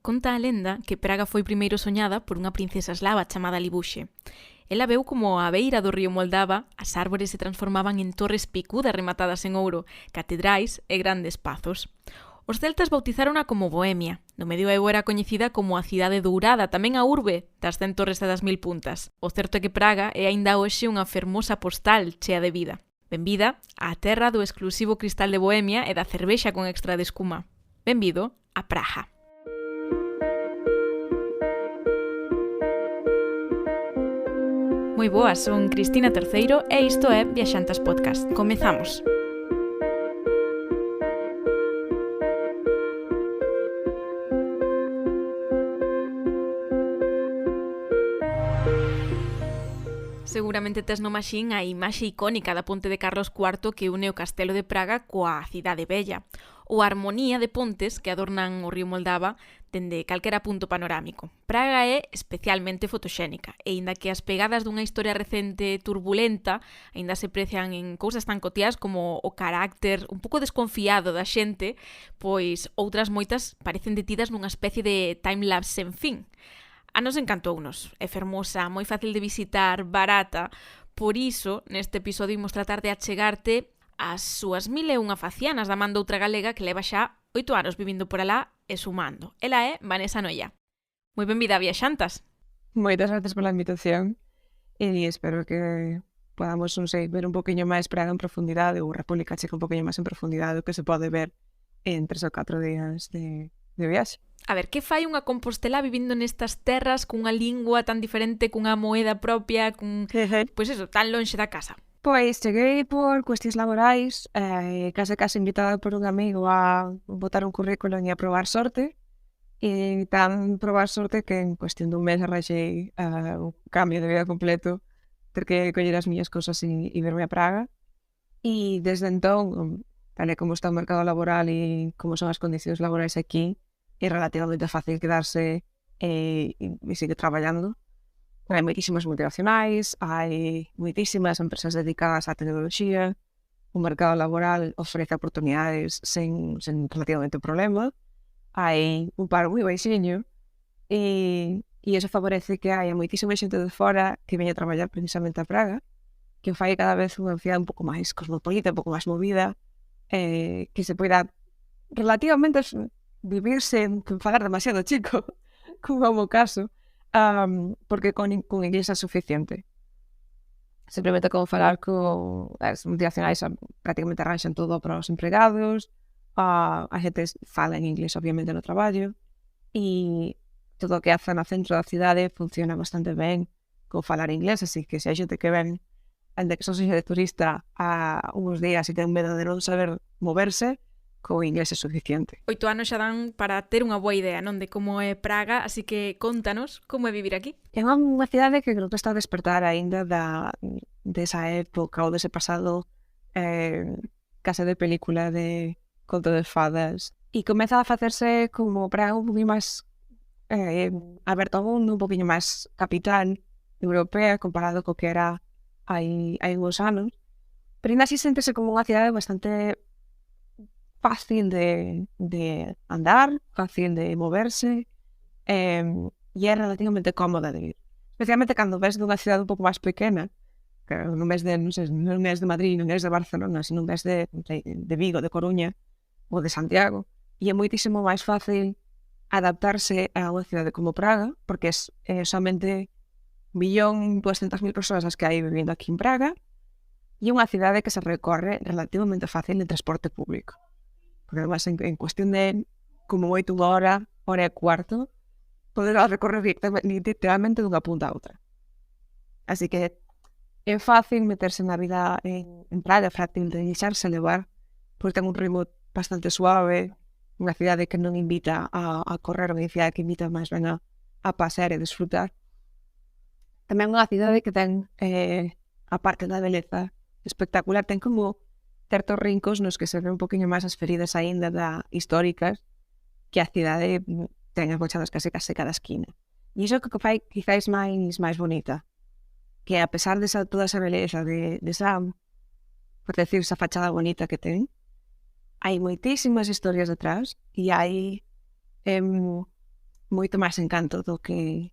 Conta a lenda que Praga foi primeiro soñada por unha princesa eslava chamada Libuxe. Ela veu como á beira do río Moldava as árbores se transformaban en torres picudas rematadas en ouro, catedrais e grandes pazos. Os celtas bautizárona como Bohemia. No medioevo era coñecida como a cidade dourada, tamén a urbe das 100 torres e das 1000 puntas. O certo é que Praga é aínda hoxe unha fermosa postal chea de vida. Benvida á terra do exclusivo cristal de Bohemia e da cervexa con extra de escuma. Benvido a Praga. Moi boas, son Cristina Terceiro e isto é Viaxantas Podcast. Comezamos. Seguramente tes no Maxín a imaxe icónica da ponte de Carlos IV que une o castelo de Praga coa cidade bella, ou a armonía de pontes que adornan o río Moldava dende calquera punto panorámico. Praga é especialmente fotoxénica, e aínda que as pegadas dunha historia recente turbulenta aínda se precian en cousas tan cotiás como o carácter un pouco desconfiado da xente, pois outras moitas parecen detidas nunha especie de time-lapse sen fin. A nos encantounos, é fermosa, moi fácil de visitar, barata. Por iso, neste episodio imos tratar de achegarte as súas 1001 facianas da man doutra galega que leva xa 8 anos vivindo por alá e sumando. Ela é Vanessa Noia. Moi benvida a Viaxantas. Moitas gracias pola invitación e espero que podamos, non sei, ver un poquinho máis Praga en profundidade ou República Checa un poquinho máis en profundidade do que se pode ver en 3 ou 4 días de viaxe. A ver, que fai unha compostela vivindo nestas terras cunha lingua tan diferente, cunha moeda propia, pois eso, tan lonxe da casa? Pois cheguei por cuestións laborais, case invitada por un amigo a botar un currículo e a probar sorte, e tan probar sorte que en cuestión dun mes arranxei un cambio de vida completo, ter que coller as miñas cosas e verme a Praga, e desde entón, tal e como está o mercado laboral e como son as condicións laborais aquí, é relativamente fácil quedarse e seguir traballando. Hai moitísimas multinacionais, hai moitísimas empresas dedicadas á tecnoloxía, o mercado laboral ofrece oportunidades sen relativamente problema, hai un paro moi baixiño e iso favorece que hai moitísima xente de fora que veña a traballar precisamente a Praga, que fai cada vez unha cidade un pouco máis cosmopolita, un pouco máis movida, que se poida relativamente vivir sen falar demasiado chico, como é o meu caso, porque con inglés é suficiente. Simplemente con falar con as multinacionais prácticamente arranxan todo para os empregados, a xente fala en inglés obviamente no traballo, e todo o que a zona centro da cidade funciona bastante ben con falar inglés, así que se hai xente que ven ande que son sexa de turista a uns días e ten medo de non saber moverse, co inglés é suficiente. 8 anos xa dan para ter unha boa idea, non, de como é Praga, así que contanos como é vivir aquí. É unha cidade que creo que está a despertar aínda desa época ou dese pasado case de película de conto de fadas, e comeza a facerse como Praga un poquinho máis aberto ao mundo, un poquinho máis capital europea comparado co que era hai uns anos, pero ainda así séntese como unha cidade bastante fácil de andar, fácil de moverse, e é relativamente cómoda de vivir. Especialmente cando ves dunha cidade un pouco máis pequena, que non ves de, non sei, non ves de Madrid, non ves de Barcelona, sino ves de Vigo, de Coruña ou de Santiago, e é moitísimo máis fácil adaptarse a unha cidade como Praga, porque é somente 1.200.000 persoas as que hai vivindo aquí en Praga, e unha cidade que se recorre relativamente fácil en transporte público. Porque además en cuestión de como 8 hora e cuarto, poderá recorrer literalmente dunha punta a outra. Así que é fácil meterse na vida en Praga, fácil de deixarse levar, porque ten un ritmo bastante suave, unha cidade que non invita a correr, unha cidade que invita máis ben a pasear e desfrutar. Tamén unha cidade que ten, a parte da beleza espectacular, ten como certos rincos nos que se ven un poquinho máis as feridas aínda históricas que a cidade ten agochadas case cada esquina. E iso que fai quizáis máis bonita, que a pesar de toda esa beleza, esa, por decir, esa fachada bonita que ten, hai moitísimas historias detrás e hai moito máis encanto do que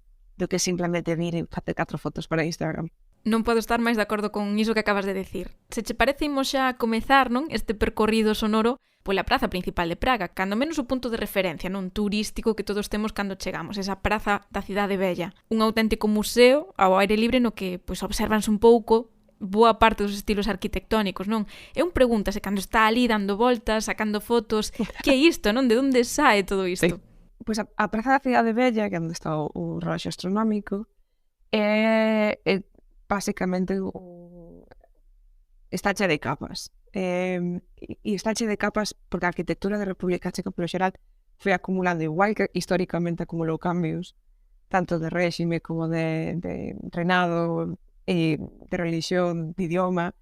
simplemente vir e facer 4 fotos para Instagram. Non podo estar máis de acordo con iso que acabas de decir. Se che parece, imos xa a comezar, non, este percorrido sonoro pola praza principal de Praga, cando menos o punto de referencia, non, turístico que todos temos cando chegamos, esa praza da cidade bella. Un auténtico museo ao aire libre no que pois observanse un pouco boa parte dos estilos arquitectónicos, non? E un pregúntase cando está ali dando voltas, sacando fotos, que é isto, non? De onde sae todo isto? Sí. Pois a praza da cidade bella, que é onde está o reloxo astronómico, é basicamente está che de capas. E está che de capas porque a arquitectura da República Checa, polo xeral, foi acumulando, igual que históricamente acumulou cambios, tanto de réxime como de reinado, de religión, de idioma,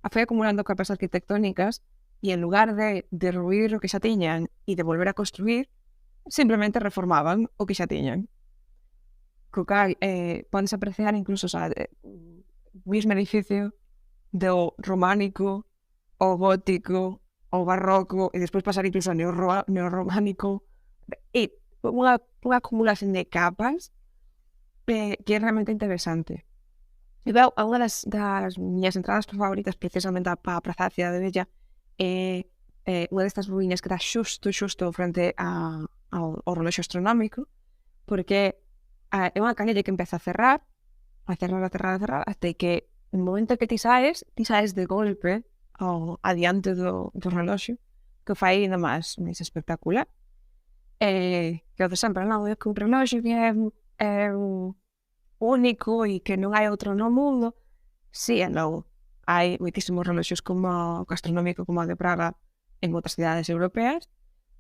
foi acumulando capas arquitectónicas e en lugar de derruir o que xa tiñan e de volver a construir, simplemente reformaban o que xa tiñan. Co cal, podes apreciar incluso o mismo edificio do románico, o gótico, o barroco, e despois pasar incluso ao neorrománico, e unha acumulación de capas que é realmente interesante. E veo, unha das miñas entradas favoritas precisamente para a praza da cidade bella é unha destas ruínas que está xusto frente ao reloxo astronómico, porque é unha canella que empeza a cerrar, até que no momento que ti saes de golpe adiante do reloxo, que fai ainda máis espectacular. Que o de sempre, non, é que un reloxo que é único e que non hai outro no mundo. Si, non. Hai moitísimos reloxos como o astronómico como o de Praga en outras cidades europeas,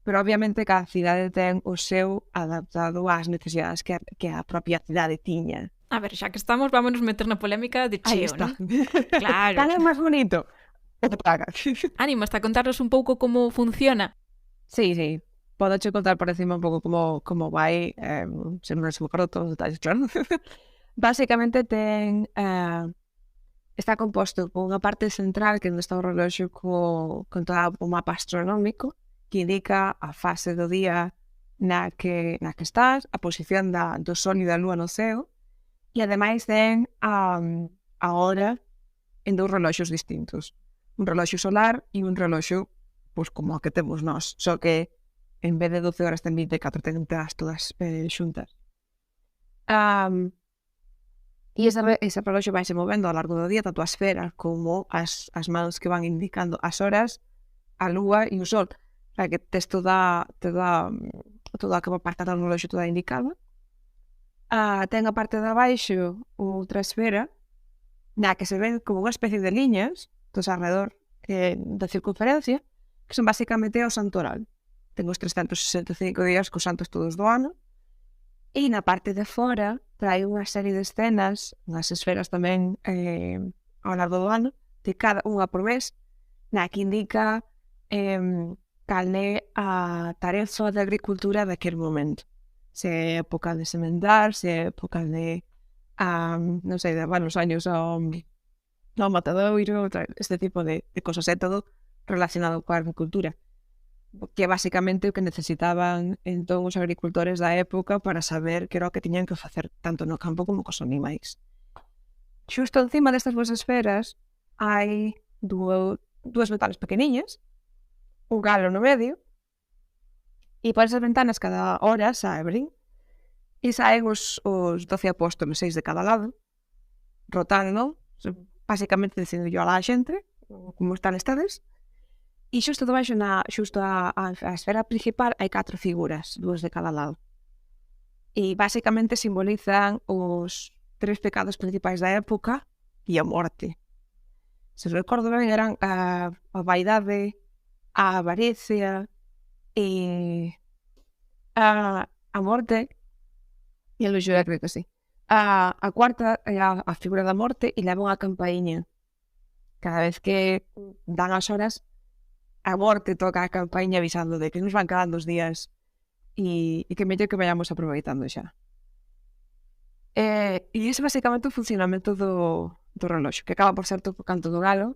pero obviamente cada cidade ten o seu adaptado ás necesidades que a propia cidade tiña. A ver, xa que estamos, vámonos meter na polémica de cheo, non? Claro. Cal é máis bonito? O de Praga. Ánimo, hasta contarnos un pouco como funciona. Sí. Podo che contar por encima un pouco como vai, se non se me acordo todos os detalles, claro. Basicamente está composto por unha parte central que onde está o reloxo con todo o mapa astronómico que indica a fase do día na que estás, a posición do sol e da lúa no ceo, e ademais ten a hora en 2 reloxos distintos. Un reloxo solar e un reloxo pois como o que temos nós, só que en vez de 12 horas ten 24, ten todas xuntas. E ese reloxo vai se movendo ao largo do día, tanto a esfera como as mans que van indicando as horas, a lúa e o sol. O sea, que tes toda a capa parte do reloxo toda indicada. Ten a parte de abaixo outra esfera na que se ven como unha especie de liñas dos alrededor da circunferencia, que son basicamente o santoral. Ten os 365 días cos santos todos do ano. E na parte de fora trae unha serie de escenas, unhas esferas tamén ao largo do ano, de cada unha por mes, na que indica cal é a tarefa de agricultura daquele momento. Se é época de sementar, se é época de, non sei, de levar os años ao matadoiro, este tipo de cosas, é todo relacionado coa agricultura, que é basicamente o que necesitaban entón os agricultores da época para saber que era o que tiñan que facer tanto no campo como cos animais. Xusto encima destas dúas esferas hai dúas ventanas pequeniñas, un galo no medio, e por esas ventanas cada hora se abren e saen os 12 apóstolos, 6 de cada lado, rotando, basicamente dicindo yo a la xente como están estades. E xusto debaixo, xusto a esfera principal, hai 4 figuras, 2 de cada lado. E basicamente simbolizan os 3 pecados principais da época e a morte. Se recordo ben, eran a vaidade, a avaricia e a morte e a luxura, creo que sí. A cuarta é a figura da morte e leva unha campaíña. Cada vez que dan as horas, a morte toca a campaña avisando de que nos van quedando os días e que mellor que vayamos aproveitando xa. E ese basicamente o funcionamento do reloxo, que acaba por ser todo o canto do galo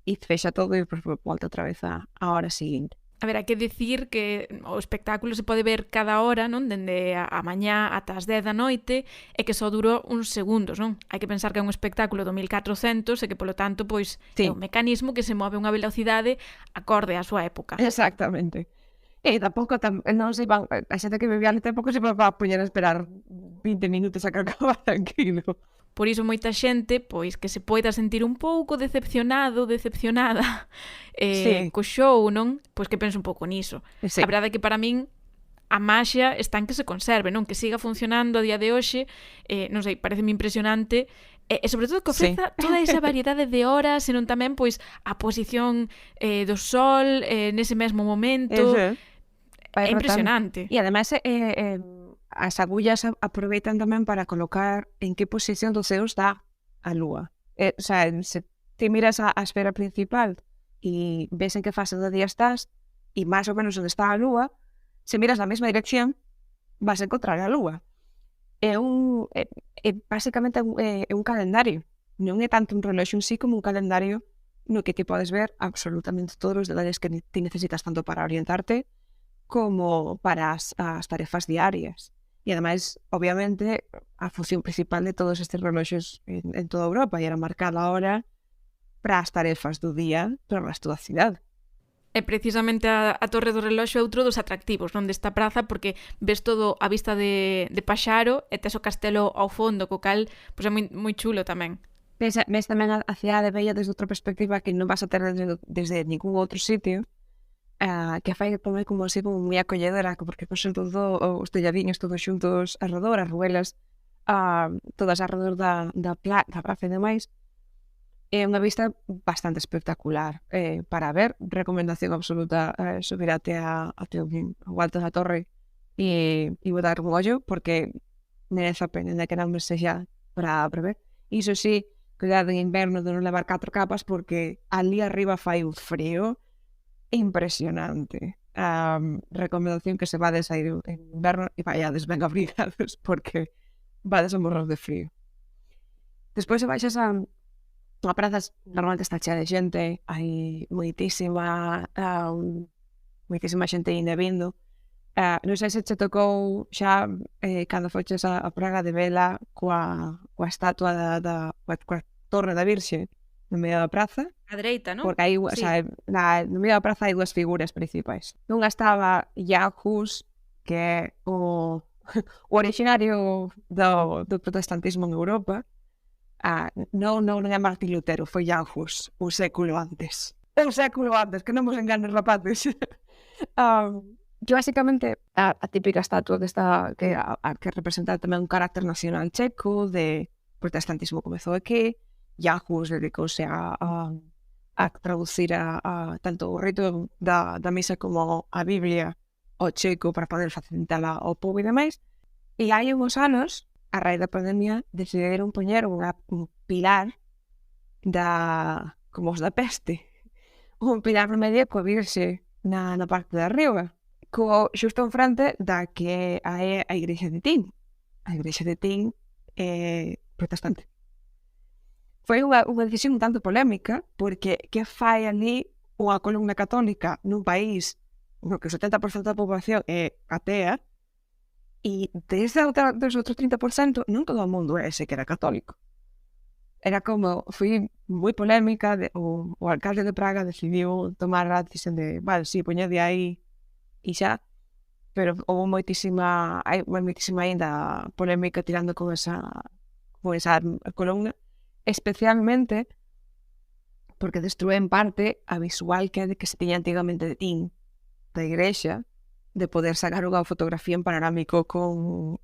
e fecha todo e volta outra vez a hora seguinte. A ver, hai que dicir que o espectáculo se pode ver cada hora, non? Dende a mañá ata as 10 da noite, e que só durou uns segundos, non? Hai que pensar que é un espectáculo do 1400 e que, polo tanto, pois é un mecanismo que se move a unha velocidade acorde á súa época. Exactamente. E tampouco, non se van, a xente que vivía no tampouco se va a poñer a esperar 20 minutos a que acaba tranquilo. Por iso moita xente, pois, que se poida sentir un pouco decepcionada co show, non? Pois que pense un pouco niso. Sí. A verdade é que para min a maxia está en que se conserve, non? Que siga funcionando a día de hoxe, non sei, pareceme impresionante, e sobre todo que ofreza toda esa variedade de horas, e non tamén, pois, a posición do sol nese mesmo momento. É impresionante. E ademais as agullas aproveitan tamén para colocar en que posición do ceo está a lúa. O sea, se ti miras a esfera principal e ves en que fase do día estás e máis ou menos onde está a lúa, se miras na mesma dirección vas a encontrar a lúa. Basicamente é un calendario. Non é tanto un reloxo en sí como un calendario no que ti podes ver absolutamente todos os detalles que ti necesitas tanto para orientarte como para as tarefas diarias. E ademais, obviamente, a función principal de todos estes reloxos en toda Europa era marcar a hora para as tarefas do día para o resto da cidade. E precisamente a Torre do Reloxo é outro dos atractivos, non, desta praza, porque ves todo a vista de Paxaro e tes o castelo ao fondo, co cal pois é moi chulo tamén. Ves tamén a cidade bella desde outra perspectiva que non vas a ter desde ningún outro sitio, que fai tamén como así como moi acolledora, porque pois todo os telladiños todos xuntos arredor, as ruelas todas arredor da praza e demais. É unha vista bastante espectacular para ver. Recomendación absoluta subir até o alto da torre e botar un ollo, porque merece a pena, que non me sexa para ver. Iso sí, cuidado en inverno de non levar 4 capas, porque ali arriba fai un frío impresionante. Recomendación que se vades a ir en inverno e vaiades ben abrigados, porque vades a morrer de frío. Despois se baixas a praza, normalmente está chea de xente, hai moitísima xente indo e vindo. Non sei se che tocou xa cando foches a Praga de vela coa estatua coa torre da Virxe no medio da praza. A dereita, non? Porque aí, o sea, no medio da praza hai dúas figuras principais. Nunha estaba Jan Hus, que é o originario do protestantismo en Europa. Non é Martín Lutero, foi Jan Hus, un século antes. Que non vos enganes, rapaces. Que basicamente a típica estatua que representa tamén un carácter nacional checo de protestantismo comezou aquí. Jan Hus dedicouse a traducir tanto o rito da misa como a Biblia ao checo para poder facilitala ao povo e demais. E hai uns anos, a raíz da pandemia, decidiron poñer un pilar como os da peste, un pilar no medio coa Virxe na parte de arriba, xusto en frente da que é a igrexa de Tin. A igrexa de Tin é protestante. Foi unha decisión un tanto polémica, porque que fai ali unha columna católica nun país no que o 70% da poboación é atea, e desde dos outros 30% non todo o mundo é ese que era católico. Era como, foi moi polémica, o alcalde de Praga decidiu tomar a decisión de, vale, sí, poñede aí e xa, pero houve moitísima ainda polémica tirando con esa columna, especialmente porque destrúe en parte a visual que se tiña antigamente de Tin, da igrexa, de poder sacar unha fotografía en panorámico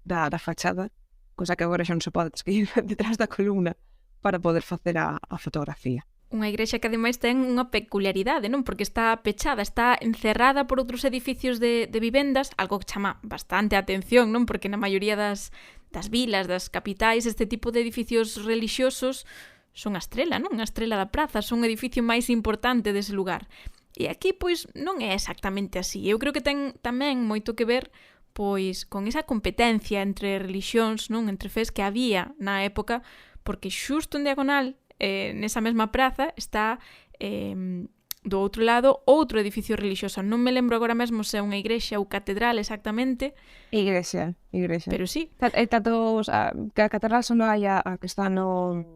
da fachada, cosa que agora xa non se pode, que ir detrás da columna para poder facer a fotografía. Unha igrexa que ademais ten unha peculiaridade, non? Porque está pechada, está encerrada por outros edificios de vivendas, algo que chama bastante a atención, non? Porque na maioría das vilas, das capitais, este tipo de edificios relixiosos son a estrela, non? A estrela da praza, son o edificio máis importante dese lugar. E aquí, pois, non é exactamente así. Eu creo que ten tamén moito que ver, pois, con esa competencia entre religións, non? Entre fés que había na época, porque xusto en diagonal, nesa mesma praza, está do outro lado, outro edificio religioso. Non me lembro agora mesmo se é unha igrexa ou catedral exactamente. Igrexa. Pero sí. E tanto que a catedral só hai a que está no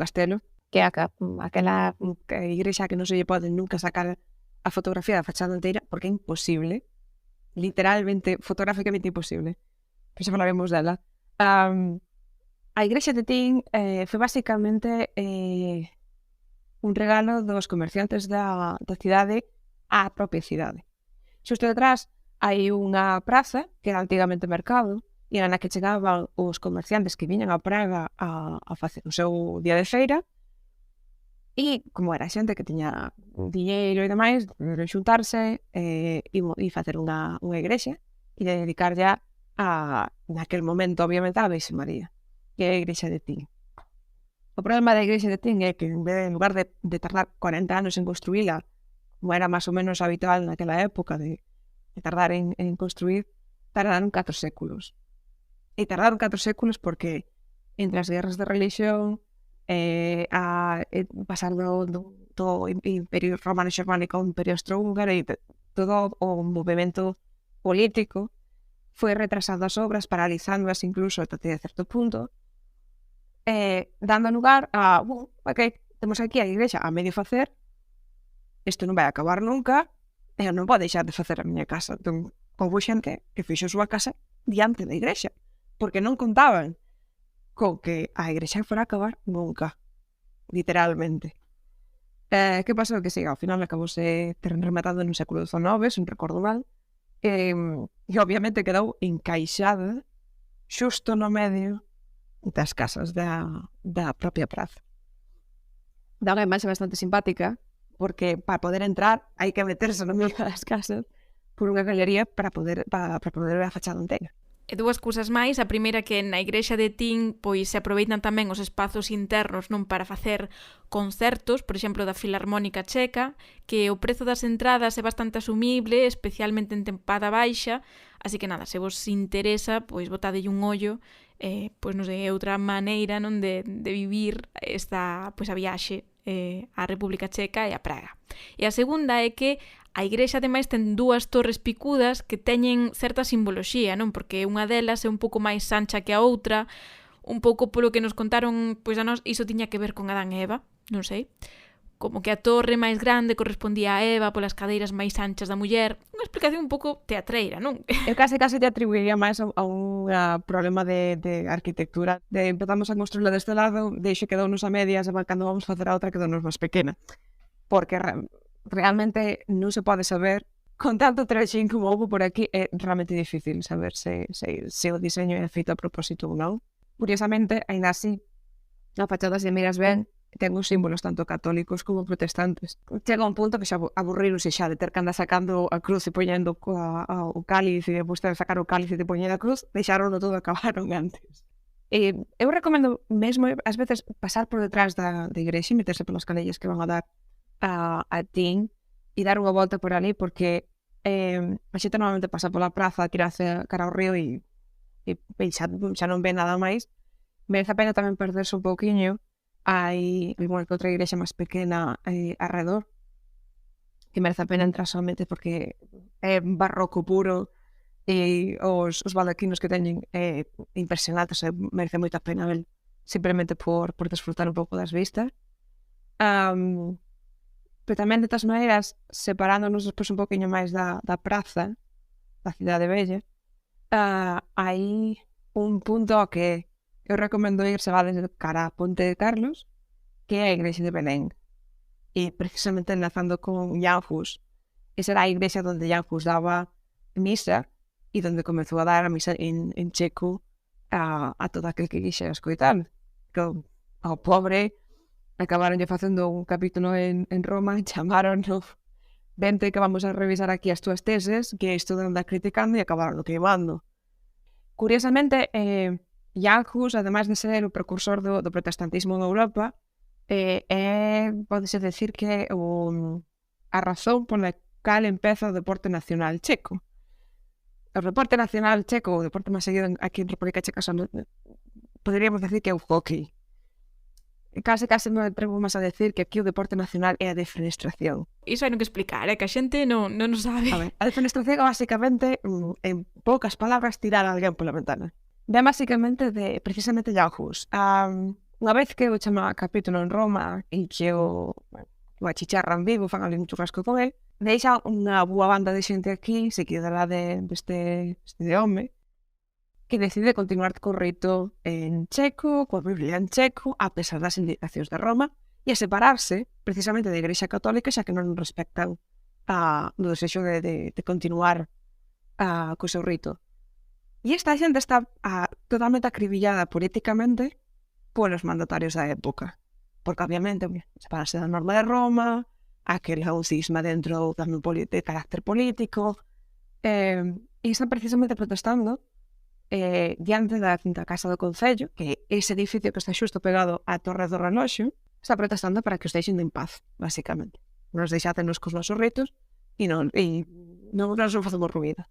castelo, que é aquela igrexa que non se lle pode nunca sacar a fotografía da fachada inteira, porque é imposible. Literalmente, fotográficamente imposible. Pois xa falaremos dela. A igrexa de Tin foi basicamente un regalo dos comerciantes da cidade á propia cidade. Xusto detrás hai unha praza que era antigamente mercado e era na que chegaban os comerciantes que viñan a Praga a facer o seu día de feira e como era xente que tiña diñeiro e demais, de xuntarse e facer unha igrexa e dedicar ya naquel momento obviamente a Virxe María, que é a igrexa de Tin. O problema da igrexa de Tin é que en lugar de tardar 40 anos en construíla, como era máis ou menos habitual naquela época de tardar en construir, tardaron 4 séculos. E tardaron 4 séculos porque entre as guerras de religión, pasar do Imperio Romano Xermánico ao Imperio Austrohúngaro e todo o movimento político foi retrasando as obras, paralizándoas incluso ata certo punto, dando lugar a, ok, temos aquí a igrexa a medio facer, isto non vai acabar nunca, e eu non vou deixar de facer a miña casa. Entón, houve xente que fixo a súa casa diante da igrexa, porque non contaban con que a igrexa fora a acabar nunca, literalmente. Que pasou? Que sí, ao final acabouse rematado no século XIX, se non recordo mal, e obviamente quedou encaixada xusto no medio das casas da propia praza. Dá unha imaxe bastante simpática, porque para poder entrar hai que meterse no medio das casas por unha galería para poder ver a fachada inteira. E dúas cousas máis, a primeira que na igrexa de Tin pois se aproveitan tamén os espazos internos non para facer concertos, por exemplo da Filarmónica Checa, que o prezo das entradas é bastante asumible, especialmente en tempada baixa, así que nada, se vos interesa, pois botadelle un ollo, pois non sei, é outra maneira non de vivir esta pois a viaxe á República Checa e a Praga. E a segunda é que a igrexa ademais ten dúas torres picudas que teñen certa simboloxía, non? Porque unha delas é un pouco máis ancha que a outra, un pouco polo que nos contaron, pois a nós iso tiña que ver con Adán e Eva, non sei. Como que a torre máis grande correspondía a Eva polas cadeiras máis anchas da muller. Unha explicación un pouco teatreira, non? Eu case te atribuiría máis a un problema de arquitectura. Empezamos a construirla deste lado, deixe quedounos a medias, e cando vamos facer a outra quedounos máis pequena. Porque realmente non se pode saber, con tanto trexín como houve por aquí, é realmente difícil saber se o diseño é feito a propósito ou non. Curiosamente, aínda así, a fachada, se miras ben, ten uns símbolos tanto católicos como protestantes. Chega un punto que xa aburrironse xa de ter que andar sacando a cruz e poñendo o cáliz e depois ter que sacar o cáliz e de poñer a cruz, deixaronlo todo, acabaron antes. Eu recomendo mesmo, ás veces, pasar por detrás da igrexa e meterse polas calellas que van a dar a Tin e dar unha volta por ali, porque a xente normalmente pasa pola praza, tira hacia cara ao río e xa non ve nada máis. Merece a pena tamén perderse un pouquiño. Hai outra igrexa máis pequena alrededor que merece a pena entrar solamente porque é barroco puro e os baldaquinos que teñen é impresionantes, merece moita pena ver simplemente por desfrutar un pouco das vistas. Pero tamén, de todas maneiras, separándonos despois un pouquiño máis da praza da cidade bella, hai un punto ao que eu recomendo ir se vades cara a Ponte de Carlos, que é a igrexa de Belén. E precisamente enlazando con Jan Hus, esa era a igrexa onde Jan Hus daba misa e onde comezou a dar a misa en checo a todo aquel que quixera escoitar. Que ao pobre acabaron facendo un capítulo en Roma e chamaron-no vente que vamos a revisar aquí as túas teses, que isto de andar criticando, e acabaron queimando. Curiosamente, Jan Hus, ademais de ser o precursor do protestantismo en Europa, podese decir que a razón pola cal empeza o deporte nacional checo. O deporte nacional checo, o deporte máis seguido aquí en República Checa, poderíamos decir que é o hockey. case me atrevo máis a decir que aquí o deporte nacional é a defenestración. Iso hai no que explicar, que a xente non o sabe. A ver, a defenestración é basicamente, en poucas palabras, tirar a alguén pola ventana. Ven basicamente de, precisamente, Jan Hus. Unha vez que o chama capítulo en Roma e que o achicharran vivo, fan ali un churrasco con el, deixa unha boa banda de xente aquí, seguidora deste home, que decide continuar co rito en checo, coa Biblia en checo, a pesar das indicacións de Roma, e a separarse precisamente da Igrexa Católica, xa que non respectan o desexo de continuar co seu rito. E esta xente está totalmente acribillada políticamente polos mandatarios da época. Porque, obviamente, separarse da norma de Roma, aquel un cisma dentro tamén de carácter político, e están precisamente protestando diante da quinta casa do Concello, que ese edificio que está xusto pegado á Torre do Reloxo, está protestando para que os deixen en paz, basicamente. Nos deixatenos cos nosos ritos e non nos facemos ruído.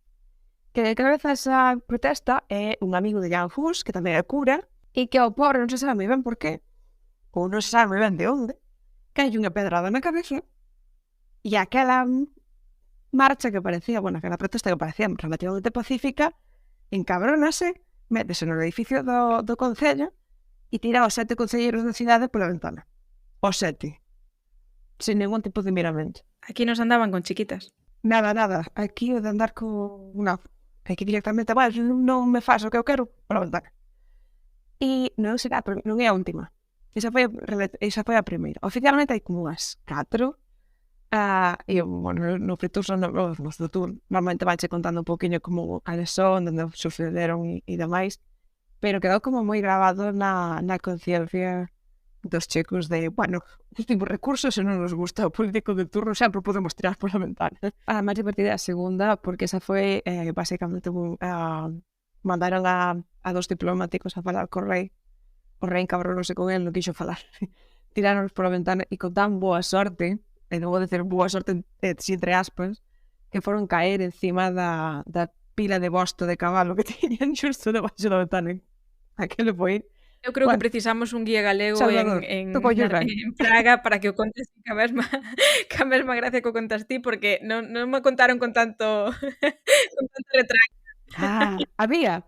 Que de cabeza esa protesta é un amigo de Jan Hus, que tamén é cura, e que ao pobre non se sabe moi ben por qué, ou non se sabe moi ben de onde, que hai unha pedrada na cabeza, e aquela marcha que parecía, aquela protesta que parecía relativamente pacífica, encabrónase, métese no edificio do Concello e tira os 7 concelleiros da cidade pola ventana. Os 7. Sin ningún tipo de miramento. Aquí nos andaban con chiquitas. Nada. Aquí o de andar con... Aquí directamente, non me faz o que eu quero pola ventana. E non será, pero non é a última. Esa foi a primeira. Oficialmente hai como unhas 4. E, no Friturso, nos do tour, normalmente vanche contando un pouquinho como cales son, onde sucederon e demais, pero quedou como moi grabado na conciencia dos checos de, os temos recursos e non nos gusta o político de turno, sempre podemos tirar pola ventana. A máis divertida é a segunda, porque esa foi, basicamente, mandaron a 2 diplomáticos a falar co rei. O rei encabronose con el, non quixo falar. Tiraron pola ventana e con tan boa sorte, e non vou dizer boa sorte entre aspas, que foron caer encima da pila de bosto de cabalo que teñan xusto debaixo da ventana. Aquilo foi... Eu creo que precisamos un guía galego en Praga para que o contes ca mesma gracia que o contas ti, porque non me contaron con tanto retraso. Había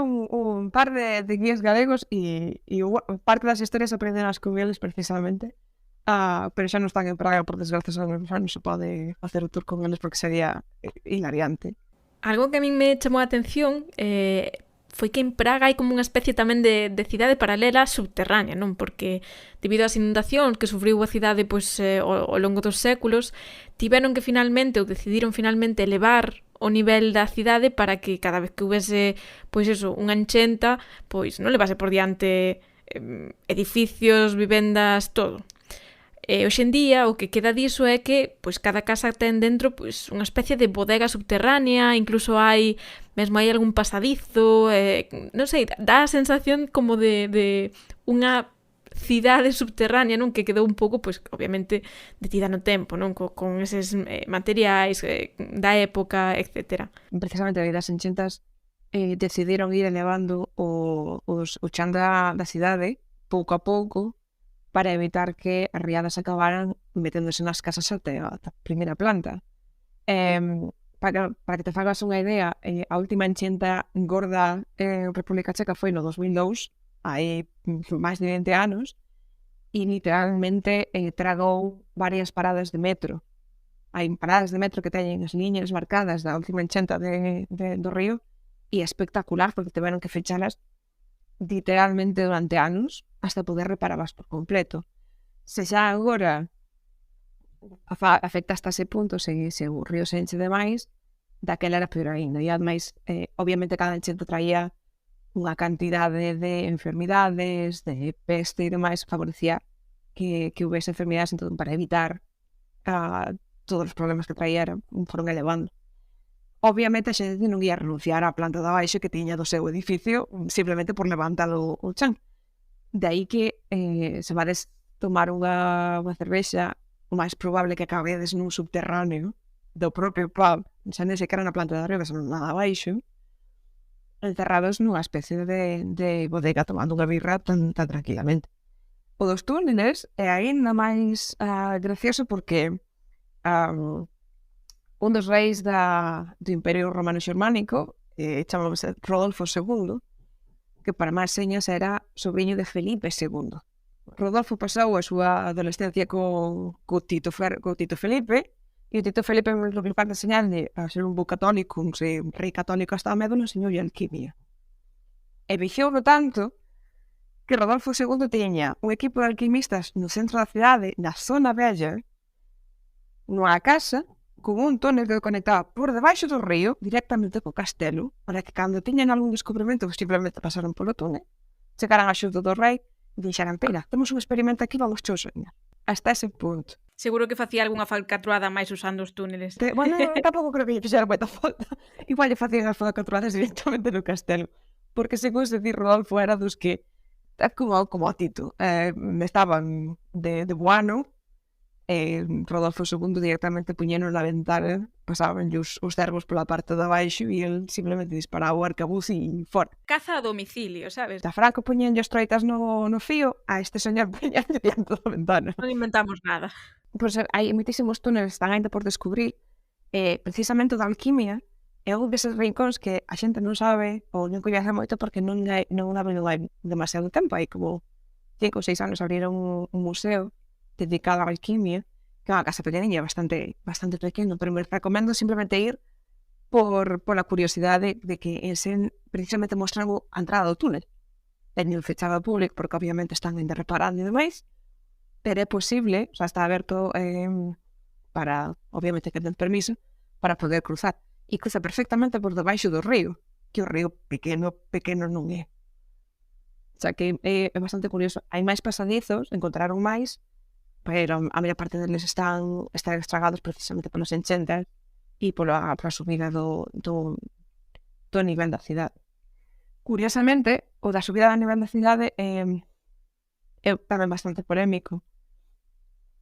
un par de guías galegos e parte das historias aprendenas con eles precisamente. Pero xa non están en Praga, por desgracia, xa non se pode facer o tour con eles porque sería hilariante. Algo que a min me chamou a atención foi que en Praga hai como unha especie tamén de cidade paralela subterránea, non? Porque debido ás inundacións que sufriu a cidade ao longo dos séculos, tiveron que decidiron finalmente elevar o nivel da cidade para que cada vez que houvese unha enchenta, non levase por diante edificios, vivendas, todo. Hoxe en día o que queda diso é que cada casa ten dentro unha especie de bodega subterránea, incluso mesmo hai algún pasadizo, non sei, dá a sensación como de unha cidade subterránea, non, que quedou un pouco, obviamente, detida no tempo, non, con eses materiais da época, etc. Precisamente aí das enchentas decidiron ir elevando o chan da cidade pouco a pouco, para evitar que as riadas acabaran meténdose nas casas até a primeira planta. Para que te fagas unha idea, a última enchenta gorda en República Checa foi no 2002, hai máis de 20 anos, e literalmente tragou varias paradas de metro. Hai paradas de metro que teñen as liñas marcadas da última enchenta do río, e é espectacular porque tiveron que fechalas literalmente durante anos hasta poder repararlas por completo. Se xa agora afecta hasta ese punto, se o río se enche demais, daquela era peor ainda. E ademais, obviamente cada enchente traía unha cantidade de enfermidades, de peste e demais, favorecía que houvese enfermidades, entón, para evitar todos os problemas que traía foron elevando. Obviamente a xente non ia renunciar á planta de abaixo que tiña do seu edificio simplemente por levantar o chan. De aí que se vades tomar unha cervexa, o máis probable que acabedes nun subterráneo do propio pub, xa non se quera na planta de arriba, senón na de abaixo, encerrados nunha especie de bodega tomando unha birra tan tranquilamente. O dos túneles é aínda máis gracioso porque un dos reis do Imperio Romano Xermánico, chamábase Rodolfo II, que para máis señas era sobrinho de Felipe II. Rodolfo pasou a súa adolescencia co Tito Felipe, e o Tito Felipe, en lugar de enseñarle a ser un bo católico, un rei católico hasta a médula, enseñoulle alquimia. E vixouno tanto que Rodolfo II tiña un equipo de alquimistas no centro da cidade, na zona bella, nunha casa, con un túnel que conectaba por debaixo do río, directamente co castelo, para que cando tiñan algún descubrimento, simplemente pasaron polo túnel, chegaran a xunto do rei e dixeran, pera, temos un experimento aquí, vamos cho soñar. Hasta ese punto. Seguro que facía algunha falcatruada máis usando os túneles. Bueno, tampouco creo que lle fixera moita falta. Igual lle facían as falcatruadas directamente no castelo. Porque, según se di, Rodolfo era dos que como a Tito, estaban de buano, Rodolfo II directamente puñeron na ventana, pasaban os cervos pola parte de abaixo e el simplemente disparaba o arcabuz e fora. Caza a domicilio, sabes? A Franco puñen os troitas no fío, a este señor puñen diante da ventana. Non inventamos nada. Pois hai moitísimos túneles que están ainda por descubrir, precisamente da alquimia, é un deses rincóns que a xente non sabe ou non coñece moito porque non abriron hai demasiado tempo. Hai como 5 ou 6 anos abriron un museo dedicado á alquimia, que é unha casa pequeniña, bastante pequeno, pero me recomendo simplemente ir pola curiosidade de que precisamente mostran a entrada do túnel. Teñen fechado ao público porque obviamente están ainda reparando e demais, pero é posible, o sea, está aberto para, obviamente que ten permiso, para poder cruzar. E cruza perfectamente por debaixo do río, que o río pequeno non é. O sea, que é bastante curioso. Hai máis pasadizos, encontraron máis, pero a maior parte deles están estragados precisamente polas enchentes e pola subida do nivel da cidade. Curiosamente, o da subida do nivel da cidade é tamén bastante polémico,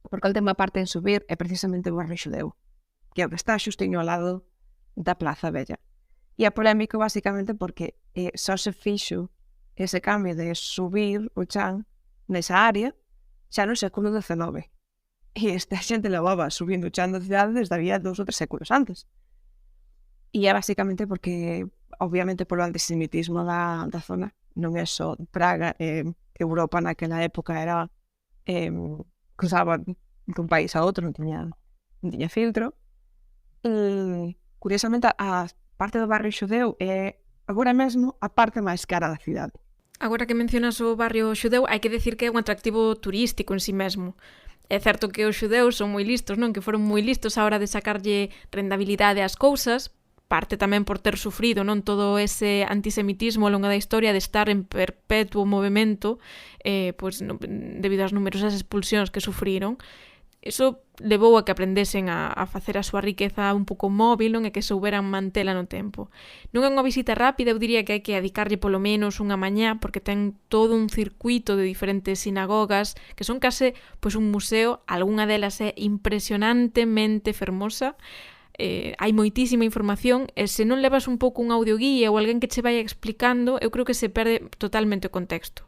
porque a última parte en subir é precisamente o barrio xudeu, que é o que está xustiño ao lado da Plaza Bella. E é polémico basicamente porque só se fixo ese cambio de subir o chan nesa área xa no século XIX. E esta xente levaba subindo o chan da cidade desde había 2 ou 3 séculos antes. E é basicamente porque, obviamente, polo antisemitismo da zona, non é só Praga, Europa naquela época era cruzaban dun país a outro, non tiña filtro. Curiosamente, a parte do barrio xudeu é agora mesmo a parte máis cara da cidade. Agora que mencionas o barrio xudeu, hai que decir que é un atractivo turístico en sí mesmo. É certo que os xudeus son moi listos, non? Que foron moi listos a hora de sacarlle rendabilidade ás cousas, parte tamén por ter sufrido, non, todo ese antisemitismo ao longo da historia de estar en perpetuo movimento, debido ás numerosas expulsións que sufriron. Eso levou a que aprendesen a facer a súa riqueza un pouco móvil, non, e que souberan mantela no tempo. Non é unha visita rápida, eu diría que hai que dedicarlle polo menos unha mañá, porque ten todo un circuito de diferentes sinagogas, que son case un museo, algunha delas é impresionantemente fermosa, hai moitísima información, e se non levas un pouco un audioguía ou alguén que che vai explicando, eu creo que se perde totalmente o contexto.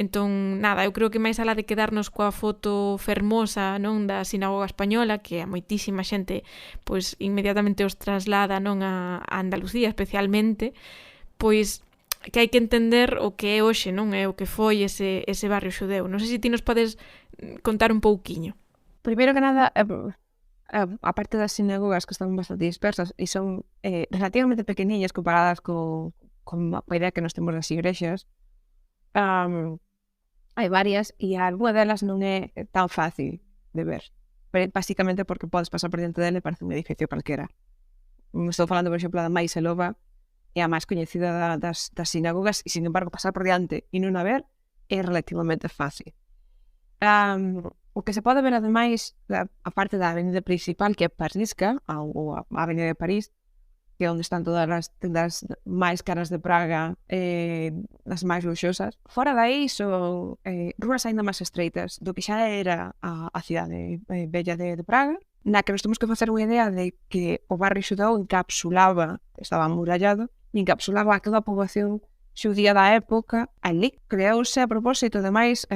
Entón, nada, eu creo que máis alá de quedarnos coa foto fermosa, non, da sinagoga española, que a moitísima xente pois inmediatamente os traslada, non, a Andalucía especialmente, pois que hai que entender o que é hoxe, non, é o que foi ese barrio xudeu. Non sei se ti nos podes contar un pouquiño. Primeiro que nada, a parte das sinagogas que están bastante dispersas e son relativamente pequeniñas comparadas con a idea que nos temos das igrexas, hai varias e algunha delas non é tan fácil de ver, basicamente porque podes pasar por diante dele e parece un edificio calquera. Estou falando, por exemplo, da máis elova, é a máis coñecida das sinagogas, e, sin embargo, pasar por diante e non a ver é relativamente fácil. O que se pode ver, ademais, a parte da avenida principal, que é Parísca, ou a avenida de París, que é onde están todas as tendas máis caras de Praga, as máis luxosas. Fora dai son rúas ainda máis estreitas do que xa era a cidade bella de Praga, na que nos temos que facer unha idea de que o barrio xudeu encapsulaba, estaba amurallado, encapsulaba a toda a poboación xudía da época ali. Creouse a propósito, ademais,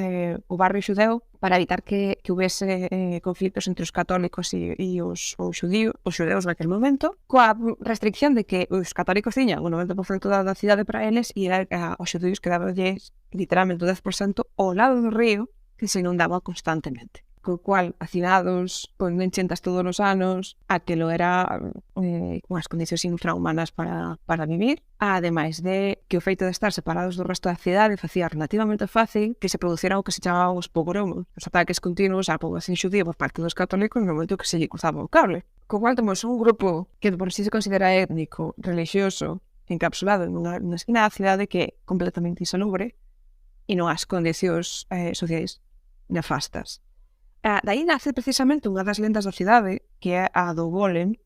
o barrio xudeu para evitar que houvese conflitos entre os católicos e os xudeus naquele momento, coa restricción de que os católicos tiñan o 90% da cidade para eles e os xudeus quedabanlles literalmente o 10% ao lado do río que se inundaba constantemente. Co cual, hacinados con enchentas todos os anos, aquilo era unhas condicións infrahumanas para vivir, ademais de que o feito de estar separados do resto da cidade facía relativamente fácil que se producieran o que se chamaban os pogromos, os ataques continuos á poboación xudía por parte dos católicos no momento que se lle cruzaba o cable. Co cual temos un grupo que por si se considera étnico, religioso, encapsulado en unha esquina da cidade que é completamente insalubre e non as condicións sociais nefastas. Daí nace precisamente unha das lendas da cidade, que é a do golem.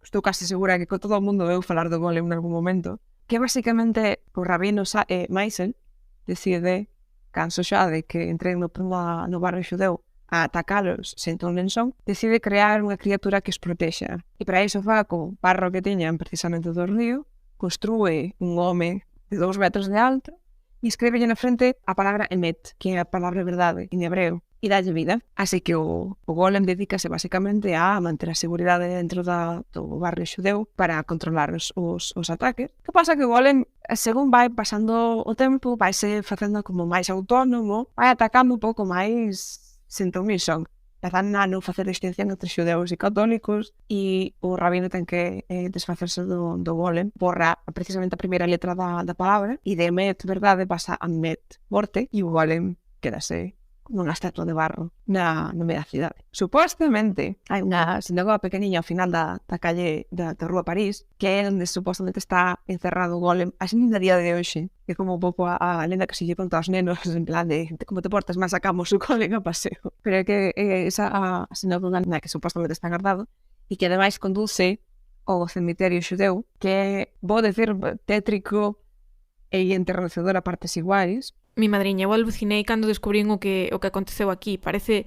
Estou case segura que todo o mundo veu falar do golem en algún momento, que basicamente o rabino Meisel decide, canso xa de que entren no barrio xudeu a atacalos sen ton nen son, decide crear unha criatura que os protexa. E para iso fa co barro que tiñan precisamente do río, construe un home de 2 metros de alto e escrevelle na frente a palabra Emet, que é a palabra verdade en hebreo, e dalle vida. Así que o golem dedícase basicamente a manter a seguridade dentro do barrio xudeu para controlar os ataques. Que pasa que o golem, según vai pasando o tempo, vaise facendo como máis autónomo, vai atacando un pouco máis sen ton nin son. Empezan a non facer distinción entre xudeus e católicos e o rabino ten que desfacerse do golem, borra precisamente a primeira letra da palabra e de Met, verdade, pasa a Met, morte, e o golem quedase nunha estatua de barro na media cidade. Supostamente hai unha sinagoga pequeniña ao final da calle da Rúa París, que é onde supostamente está encerrado o golem, así a día de hoxe. É como un pouco a lenda que se lle conta aos nenos, en plan de como te portas, máis sacamos o golem a paseo. Pero é que esa sinagoga na que supostamente está guardado e que ademais conduce ao cemiterio xudeu, que é, vou decir, tétrico e enternecedor a partes iguais. Mi madriña, eu alucinei cando descubrín o que aconteceu aquí. Parece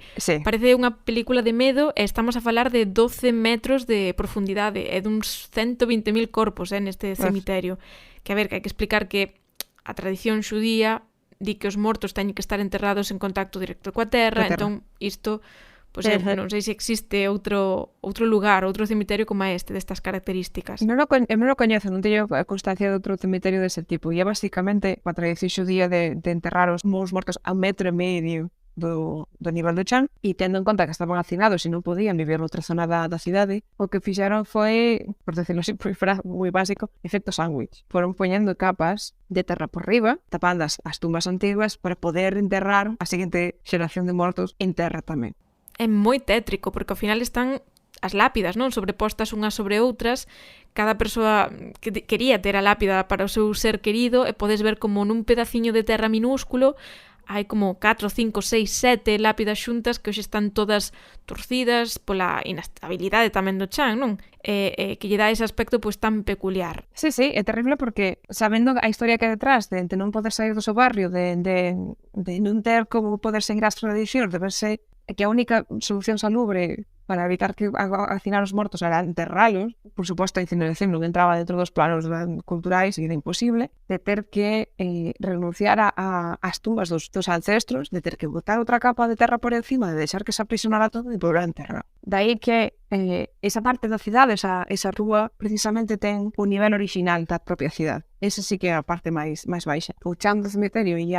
unha película de medo e estamos a falar de 12 metros de profundidade e duns 120.000 corpos neste cemiterio. Que a ver, que hai que explicar que a tradición xudía di que os mortos teñen que estar enterrados en contacto directo coa terra, entón isto... Pois non sei se existe outro lugar, outro cemiterio como este, destas características. Non o coñezo, non teño constancia de outro cemiterio dese tipo. E é basicamente a tradición xudía de enterrar os mortos a 1,5 metro do nivel do chan, e tendo en conta que estaban hacinados e non podían vivir noutra zona da cidade, o que fixeron foi, por decirlo así, moi básico, efecto sándwich. Foron poñendo capas de terra por riba, tapando as tumbas antiguas para poder enterrar a seguinte xeración de mortos en terra tamén. É moi tétrico, porque ao final están as lápidas, non? Sobrepostas unhas sobre outras. Cada persoa que quería ter a lápida para o seu ser querido e podes ver como nun pedaciño de terra minúsculo hai como 4, 5, 6, 7 lápidas xuntas que hoxe están todas torcidas pola inestabilidade tamén do chan, non? Que lle dá ese aspecto pois tan peculiar. Sí, é terrible porque sabendo a historia que hai detrás de non poder sair do seu barrio, de non ter como poder seguir as tradicións, de verse que a única solución salubre para evitar que hacinar os mortos era enterralos, por suposto a incineración non entraba dentro dos planos culturais e era imposible, de ter que renunciar ás tumbas dos ancestros, de ter que botar outra capa de terra por encima, de deixar que se aprisionara todo e volver a enterrar. Daí que esa parte da cidade, esa rúa, precisamente ten o nivel original da propia cidade. Esa sí que é a parte máis baixa. O chan do cemiterio e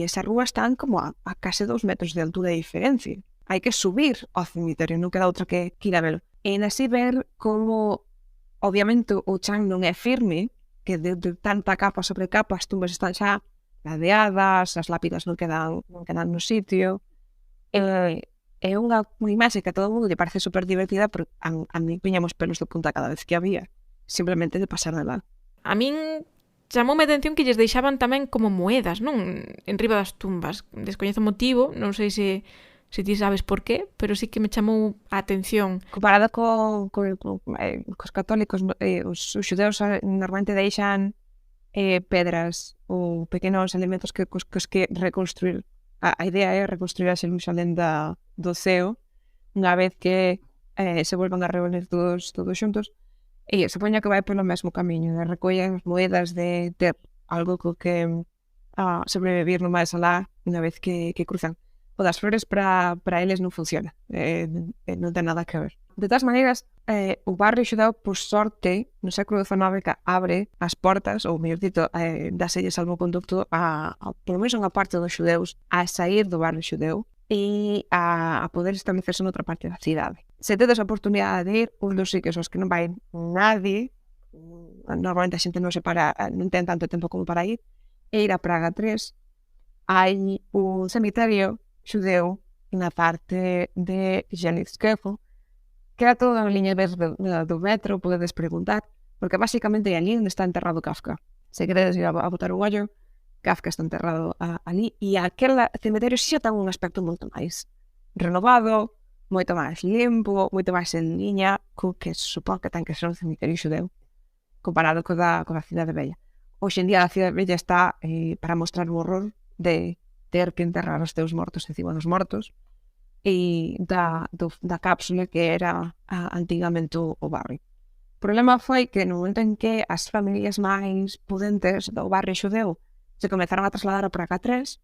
esa rúa están como a case 2 metros de altura de diferencia. Hai que subir ao cemiterio, non queda outra que ir a velo. E así ver como, obviamente, o chan non é firme, que de tanta capa sobre capa as tumbas están xa ladeadas, as lápidas non quedan no sitio. É unha imaxe que a todo mundo lle parece super divertida, pero a mí piñamos pelos de punta cada vez que había, simplemente de pasar de lá. A min chamoume a atención que lles deixaban tamén como moedas, non? En riba das tumbas. Descoñezo o motivo, non sei se ti sabes por qué, pero sí que me chamou a atención. Comparado cos católicos, os xudeus normalmente deixan pedras ou pequenos elementos cos que reconstruir. A idea é reconstruir a Xerusalén do ceo unha vez que se volvan a reunir todos xuntos. E supoño que vai polo mesmo camiño, de recollen moedas de ter algo co que sobrevivir no máis alá unha vez que cruzan. O das flores para eles non funciona, non ten nada que ver. De todas maneiras, o barrio xudeu, por sorte, no século XIX que abre as portas, ou mellor dito, dáselle salvoconducto polo menos unha parte dos xudeus a sair do barrio xudeu e a poder establecerse noutra parte da cidade. Se tedes a oportunidade de ir, un dos sitios aos que non vai nadie, normalmente a xente non ten tanto tempo como para ir, e ir a Praga 3, hai un cemiterio xudeu na parte de Želivského, que era toda a liña verde do metro, podedes preguntar, porque basicamente é ali onde está enterrado Kafka. Se queredes ir a botar un ollo, Kafka está enterrado ali, e aquel cemiterio xa ten un aspecto moito máis renovado, moito máis limpo, moito máis en liña co que se supón que ten que ser un cemiterio xudeu comparado co da cidade bella. Hoxe en día a cidade bella está para mostrar o horror de ter que enterrar os teus mortos encima dos mortos e da cápsula que era antigamente o barrio. O problema foi que no momento en que as familias máis pudentes do barrio xudeu se comezaron a trasladar a Praga 3,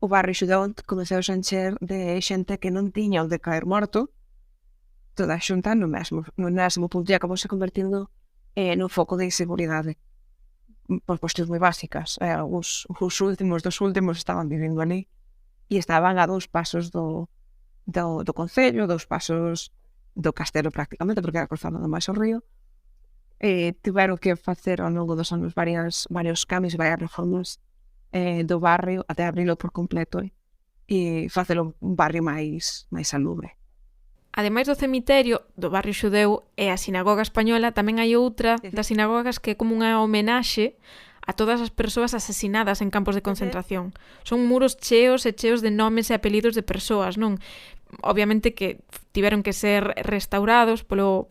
o barrio xudeu comezou a encher de xente que non tiña onde caer morto, toda xunta no mesmo punto, e acabou se convertindo nun foco de inseguridade por cuestións moi básicas. Os últimos dos últimos estaban vivindo ali e estaban a 2 pasos do concello, 2 pasos do castelo prácticamente, porque era cruzado máis o río. Tiveron que facer ao longo dos anos varios cambios, varias reformas do barrio até abrilo por completo e facelo un barrio máis salubre. Ademais do cemiterio do barrio xudeu e a sinagoga española, tamén hai outra das sinagogas que é como unha homenaxe a todas as persoas asesinadas en campos de concentración. Son muros cheos e cheos de nomes e apelidos de persoas, non? Obviamente que tiveron que ser restaurados polo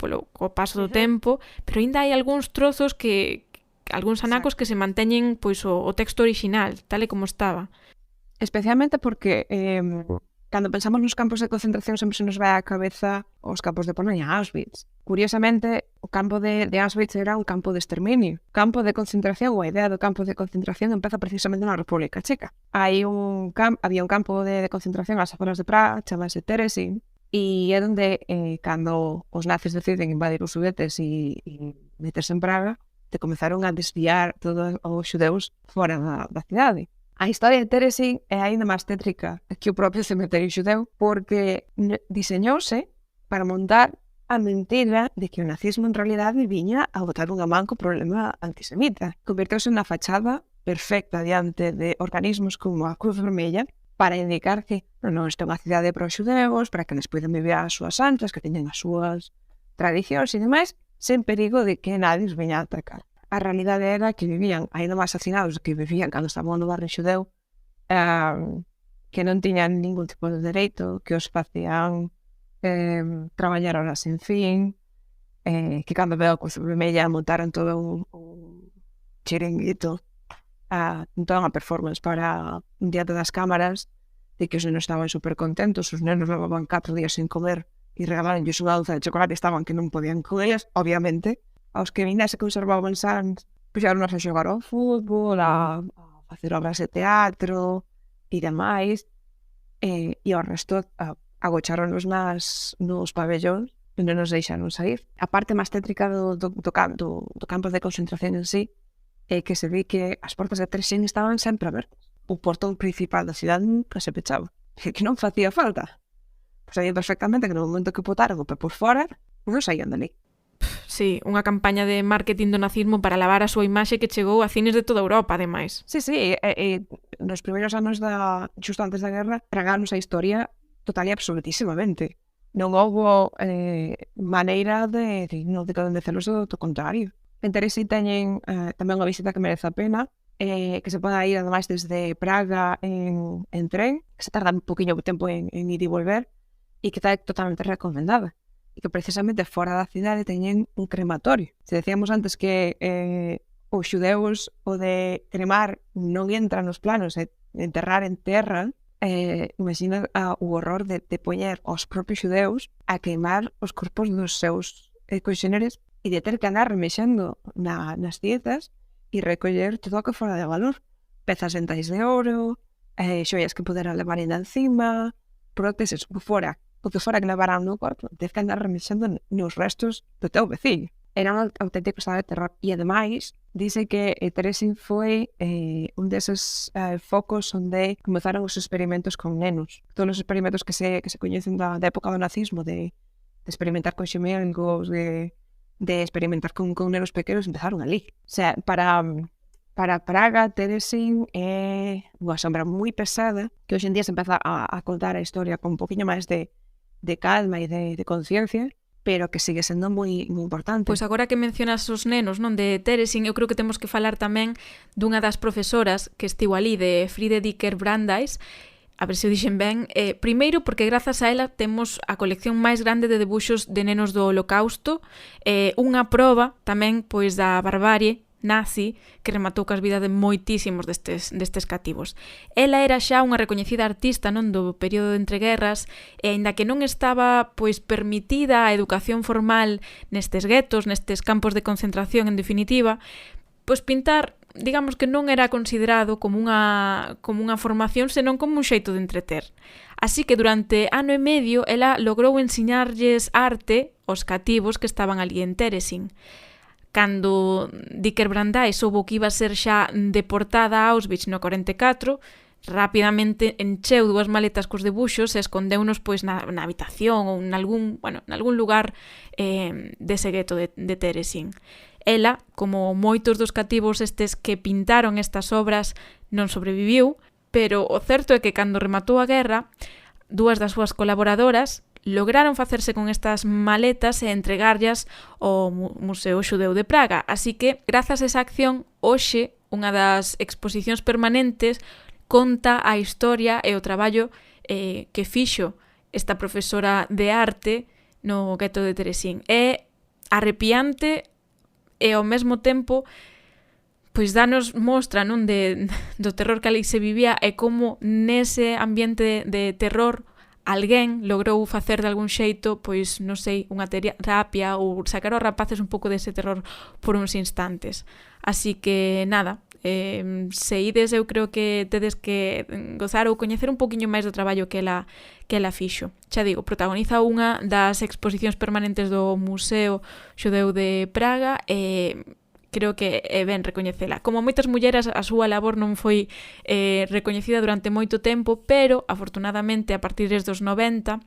paso do tempo, pero ainda hai algúns trozos algúns anacos que se manteñen pois o texto orixinal, tal e como estaba. Especialmente porque cando pensamos nos campos de concentración sempre se nos vai á cabeza os campos de Polonia, Auschwitz. Curiosamente, o campo de Auschwitz era un campo de exterminio. O campo de concentración, ou a idea do campo de concentración empeza precisamente na República Checa. Había un campo de concentración ás aforas de Praga, chamase Terezín, e é onde, cando os nazis deciden invadir os Sudetes e meterse en Praga, te comezaron a desviar todos os xudeus fora da cidade. A historia de Terezín é aínda máis tétrica que o propio cemiterio xudeu, porque diseñouse para montar a mentira de que o nazismo en realidade viña a botar unha man co problema antisemita. Converteuse na fachada perfecta diante de organismos como a Cruz Vermella para indicar que non está unha cidade para os xudeus, para que eles poden vivir as súas santas, que teñen as súas tradicións e demais, sen perigo de que nadie os veña a atacar. A realidade era que vivían aínda máis hacinados que vivían cando estaban no barrio xudeu, que non tiñan ningún tipo de dereito, que os facían traballar horas sen fin, que cando veo a Cruz Vermella montaron todo un chiringuito, toda unha performance para un día das cámaras, de que os nenos estaban super contentos, os nenos levaban 4 días sin comer e regalaron unha onza de chocolate, estaban que non podían comer, obviamente. Aos que vinase conservaban sans, puxeron-nos a xogar ao fútbol, a facer obras de teatro e demais, e ao resto agocharon-nos nos pabellóns onde nos deixaron sair. A parte máis tétrica do campo de concentración en sí é que se ve que as portas de Terezín estaban sempre abertas. O portón principal da cidade nunca se pechaba, que non facía falta. Sabían perfectamente que no momento que botaron o pé por fora, non saían dali. Sí, unha campaña de marketing do nazismo para lavar a súa imaxe que chegou a cines de toda Europa, ademais. Sí, nos primeiros anos xusto antes da guerra, traganos a historia total e absolutísimamente. Non houbo maneira de celos do contrario. En Terezín teñen tamén unha visita que merece a pena, que se pode ir ademais desde Praga en tren, que se tarda un poquinho de tempo en ir e volver, e que está totalmente recomendada. E que precisamente fora da cidade teñen un crematorio. Se decíamos antes que os xudeus o de cremar non entra nos planos e enterrar en terra, imagina o horror de poñer os propios xudeus a queimar os corpos dos seus conxéneres e de ter que andar remexendo nas dietas e recoller todo o que fora de valor. Pezas dentais de ouro, xoias que poderan levar ainda encima, próteses, o que fora que levaran no corpo, ter que andar remexendo nos restos do teu veciño. Era un auténtico estado de terror. E ademais, dice que Teresin foi un deses focos onde comezaron os experimentos con nenos. Todos os experimentos que se coñecen da época do nazismo, de experimentar con xemelgos, de experimentar con nenos pequenos, empezaron ali. O sea, para Praga, Teresin é unha sombra moi pesada que hoxe en día se empeza a contar a historia con un poquinho máis de calma e de conciencia, pero que sigue sendo moi importante. Pois agora que mencionas os nenos, non, de Teresin, eu creo que temos que falar tamén dunha das profesoras que estivo ali, de Friederike Brandeis, a ver se o dixen ben, primeiro porque grazas a ela temos a colección máis grande de debuxos de nenos do Holocausto, unha proba tamén pois da barbarie nazi que rematou cas vidas de moitísimos destes cativos. Ela era xa unha recoñecida artista, non, do período de entreguerras, e aínda que non estaba pois permitida a educación formal nestes guetos, nestes campos de concentración en definitiva, pois pintar, digamos que non era considerado como unha formación, senón como un xeito de entreter. Así que durante ano e medio ela logrou ensiñarlles arte aos cativos que estaban ali en Teresin. Cando Dicker Brandeis soubo que iba a ser xa deportada a Auschwitz no 44, rapidamente encheu 2 maletas cos debuxos e escondeunos pois na habitación ou nalgún lugar dese gueto de Teresin. Ela, como moitos dos cativos estes que pintaron estas obras, non sobreviviu, pero o certo é que cando rematou a guerra, 2 das súas colaboradoras lograron facerse con estas maletas e entregarllas ao Museo Xudeu de Praga. Así que, grazas a esa acción, hoxe, unha das exposicións permanentes conta a historia e o traballo que fixo esta profesora de arte no gueto de Teresín. É arrepiante e ao mesmo tempo pois danos mostra, non, do terror que ali se vivía e como nese ambiente de terror alguén logrou facer de algún xeito, pois, non sei, unha terapia ou sacar aos rapaces un pouco dese terror por uns instantes. Así que, nada, se ides, eu creo que tedes que gozar ou coñecer un poquinho máis do traballo que ela fixo. Xa digo, protagoniza unha das exposicións permanentes do Museo Xudeu de Praga e creo que é ben recoñecela. Como moitas mulleres, a súa labor non foi recoñecida durante moito tempo, pero, afortunadamente, a partir dos 90,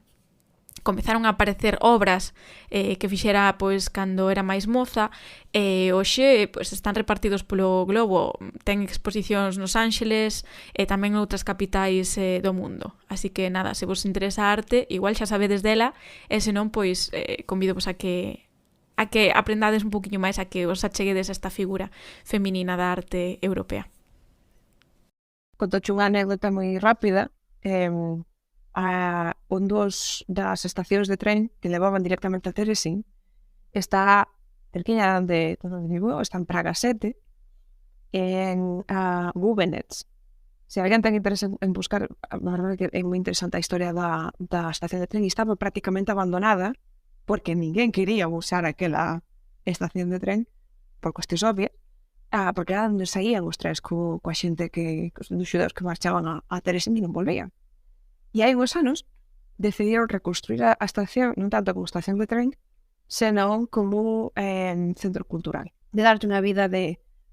comezaron a aparecer obras que fixera pois cando era máis moza e hoxe pois están repartidos polo globo. Ten exposicións nos Ángeles e tamén en outras capitais do mundo. Así que nada, se vos interesa a arte, igual xa sabedes dela e senón pois convidovos a que aprendades un poquinho máis, a que os acheguedes a esta figura feminina da arte europea. Contoche unha anécdota moi rápida. Un das estacións de tren que levaban directamente a Teresin está cerquiña onde vivo, está en Praga 7, en Gubenetz. Se alguén ten interés en buscar, a verdade que é moi interesante a historia da estación de tren, e estaba prácticamente abandonada porque ninguén quería usar aquela estación de tren por cuestións obvias, porque era onde saían os trens coa xente dos xudeus que marchaban a Teresin e non volvían. E hai uns anos decidiron reconstruir a estación non tanto como estación de tren, senón como centro cultural. De darte unha vida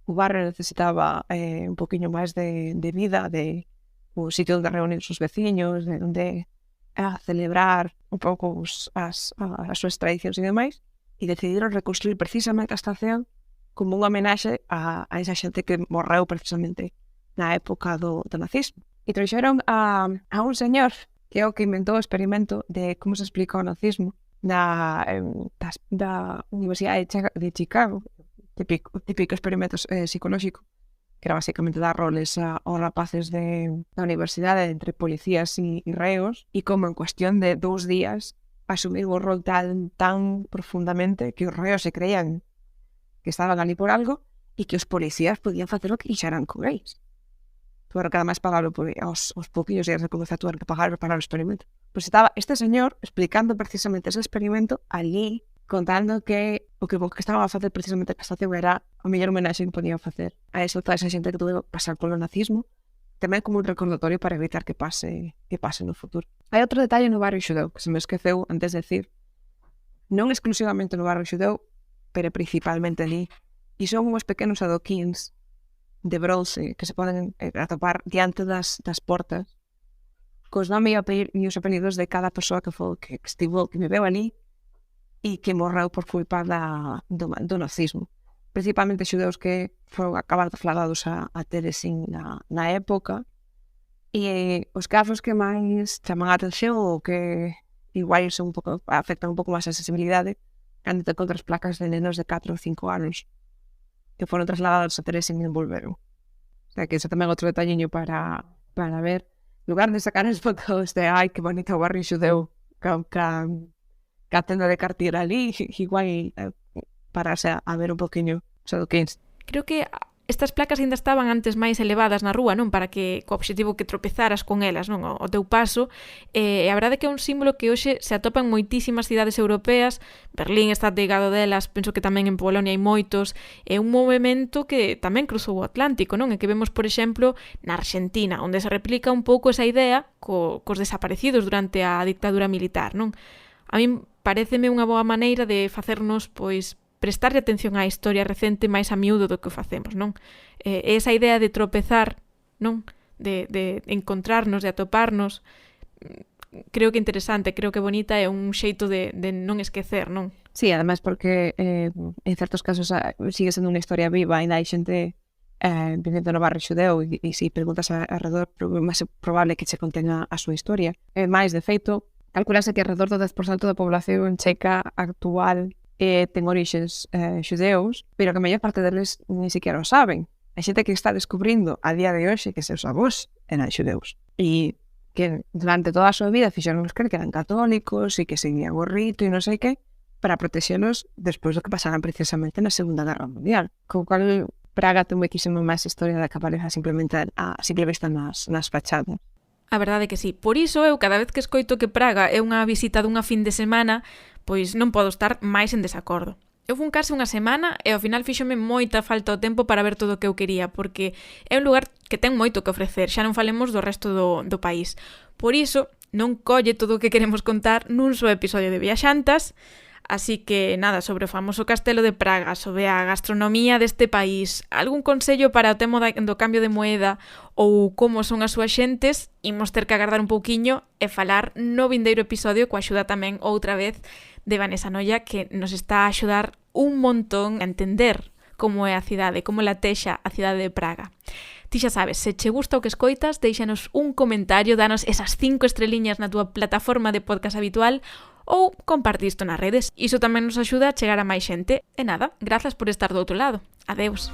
o barrio necesitaba un poquinho máis de vida, de un sitio onde reunir os veciños, onde a celebrar un pouco as súas tradicións e demais, e decidiron reconstruir precisamente a estación como unha homenaxe a esa xente que morreu precisamente na época do nazismo. E trouxeron a un señor que é o que inventou o experimento de como se explica o nazismo da Universidade de Chicago, típico experimento psicolóxico, que era basicamente dar roles aos rapaces da universidade entre policías e reos, e como en cuestión de 2 días asumir o rol tan profundamente que os reos se creían que estaban ali por algo e que os policías podían facer o que quixeran con eles. Tuveron que además pagarlo aos pouquillos días de comezar, tuveron que pagar para o experimento. Pois estaba este señor explicando precisamente ese experimento allí, contando que o que estaban a facer precisamente a castración era a mellor homenaxe que podían facer a toda esa xente que tuvo que pasar polo nazismo, tamén como un recordatorio para evitar que pase no futuro. Hai outro detalle no barrio xudeu que se me esqueceu antes de decir, non exclusivamente no barrio xudeu, pero principalmente ali, e son uns pequenos adoquíns de bronce que se poden atopar diante das portas cos nomes e os apelidos de cada persoa que viveu ali e que morreu por culpa do nazismo. Principalmente xudeus que foron acabar trasladados a Terezín na época, e os casos que máis chaman a atención ou que igual afectan un pouco máis a sensibilidade cando te encontras placas de nenos de 4 ou 5 anos que foron trasladados a Terezín e volveron. O sea que ese tamén é outro detalliño para ver. En lugar de sacar as fotos de ai, que bonito o barrio xudeu ca tenda de Cartier ali, igual pararse a ver un poquinho os adoquíns. Creo que estas placas ainda estaban antes máis elevadas na rúa, non? Para que, co obxectivo que tropezaras con elas, non? O teu paso. E a verdade é que é un símbolo que hoxe se atopa en moitísimas cidades europeas. Berlín está ateigado delas, penso que tamén en Polonia hai moitos. É un movimento que tamén cruzou o Atlántico, non? E que vemos, por exemplo, na Argentina, onde se replica un pouco esa idea cos desaparecidos durante a dictadura militar, non? A min paréceme unha boa maneira de facernos, pois, prestarlle atención á historia recente máis a miúdo do que o facemos, non? Esa idea de tropezar, non? De encontrarnos, de atoparnos, creo que interesante, creo que bonita, é un xeito de non esquecer, non? Sí, además porque en certos casos sigue sendo unha historia viva, ainda hai xente vivendo no barrio xudeu e se preguntas alrededor, máis probable que che contenga a súa historia. Mais, de feito, calculase que alrededor do 10% da población checa actual ten orixes xudeus, pero que a maior parte deles ni siquiera o saben. Hai xente que está descubrindo a día de hoxe que seus avós eran xudeus e que durante toda a súa vida fixeron creer que eran católicos e que seguían o rito e non sei que para protexernos despois do que pasaran precisamente na Segunda Guerra Mundial. Con cual Praga ten moitísimo máis historia da que aparece simplemente a simple vista nas fachadas. A verdade é que sí. Por iso eu cada vez que escoito que Praga é unha visita dunha fin de semana, pois non podo estar máis en desacordo. Eu fun case unha semana e ao final fíxome moita falta o tempo para ver todo o que eu quería, porque é un lugar que ten moito que ofrecer, xa non falemos do resto do país. Por iso, non colle todo o que queremos contar nun só episodio de Viaxantas, así que nada, sobre o famoso castelo de Praga, sobre a gastronomía deste país, algún consello para o tema do cambio de moeda ou como son as súas xentes, imos ter que agardar un pouquiño e falar no vindeiro episodio coa axuda tamén outra vez de Vanessa Noia, que nos está a axudar un montón a entender como é a cidade, como latexa a cidade de Praga. Ti xa sabes, se che gusta o que escoitas, deixanos un comentario, danos esas 5 estreliñas na túa plataforma de podcast habitual ou compartisto nas redes. Iso tamén nos axuda a chegar a máis xente. E nada, grazas por estar do outro lado. Adeus.